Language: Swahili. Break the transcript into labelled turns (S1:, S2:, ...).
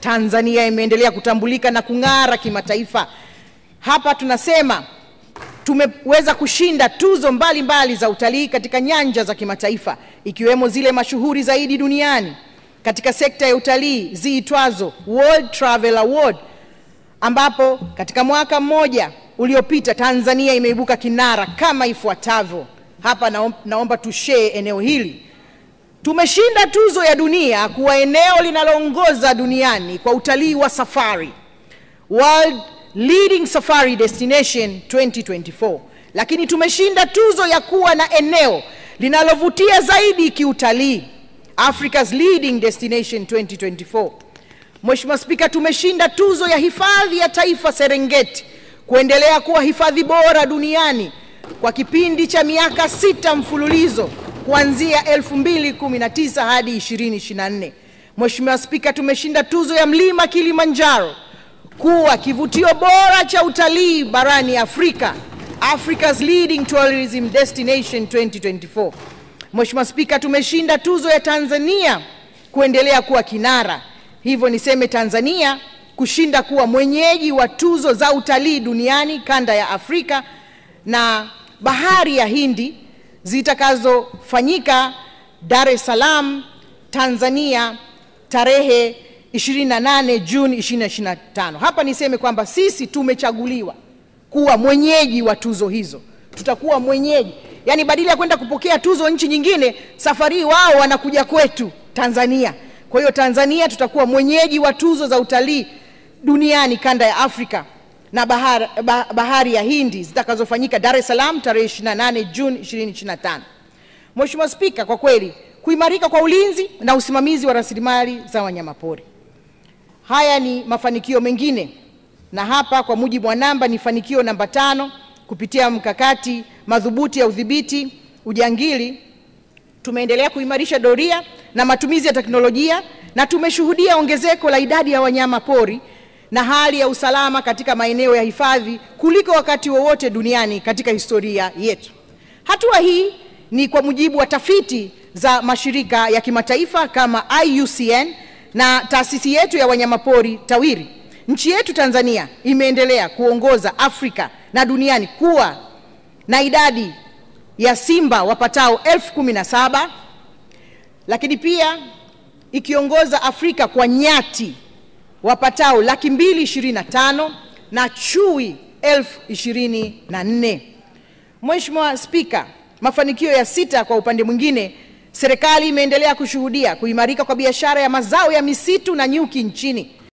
S1: Tanzania imeendelea kutambulika na kung'ara kimataifa. Hapa tunasema tumeweza kushinda tuzo mbalimbali za utalii katika nyanja za kimataifa, ikiwemo zile mashuhuri zaidi duniani katika sekta ya utalii ziitwazo World Travel Award, ambapo katika mwaka mmoja uliopita Tanzania imeibuka kinara kama ifuatavyo. Hapa naomba tushare eneo hili. Tumeshinda tuzo ya dunia kuwa eneo linaloongoza duniani kwa utalii wa safari, World Leading Safari Destination 2024. Lakini tumeshinda tuzo ya kuwa na eneo linalovutia zaidi kiutalii, Africa's Leading Destination 2024. Mheshimiwa Spika, tumeshinda tuzo ya hifadhi ya taifa Serengeti kuendelea kuwa hifadhi bora duniani kwa kipindi cha miaka 6 mfululizo kuanzia 2019 hadi 2024. Mheshimiwa Spika, tumeshinda tuzo ya mlima Kilimanjaro kuwa kivutio bora cha utalii barani Afrika, Africa's Leading Tourism Destination 2024. Mheshimiwa Spika, tumeshinda tuzo ya Tanzania kuendelea kuwa kinara. Hivyo niseme Tanzania kushinda kuwa mwenyeji wa tuzo za utalii duniani kanda ya Afrika na bahari ya Hindi zitakazofanyika Dar es Salaam, Tanzania, tarehe 28 Juni 2025. Hapa niseme kwamba sisi tumechaguliwa kuwa mwenyeji wa tuzo hizo. Tutakuwa mwenyeji. Yaani badala ya kwenda kupokea tuzo nchi nyingine, safari wao wanakuja kwetu Tanzania. Kwa hiyo Tanzania tutakuwa mwenyeji wa tuzo za utalii duniani kanda ya Afrika na bahari ya Hindi zitakazofanyika Dar es Salaam tarehe 28 Juni 2025. Mheshimiwa Spika, kwa kweli kuimarika kwa ulinzi na usimamizi wa rasilimali za wanyamapori, haya ni mafanikio mengine, na hapa kwa mujibu wa namba ni fanikio namba 5 kupitia mkakati madhubuti ya udhibiti ujangili. Tumeendelea kuimarisha doria na matumizi ya teknolojia na tumeshuhudia ongezeko la idadi ya wanyama pori na hali ya usalama katika maeneo ya hifadhi kuliko wakati wowote duniani katika historia yetu. Hatua hii ni kwa mujibu wa tafiti za mashirika ya kimataifa kama IUCN na taasisi yetu ya wanyamapori TAWIRI. Nchi yetu Tanzania imeendelea kuongoza Afrika na duniani kuwa na idadi ya simba wapatao 17,000, lakini pia ikiongoza Afrika kwa nyati wapatao 225,000 na chui 24,000. Mheshimiwa Spika, mafanikio ya 6 kwa upande mwingine, serikali imeendelea kushuhudia kuimarika kwa biashara ya mazao ya misitu na nyuki nchini.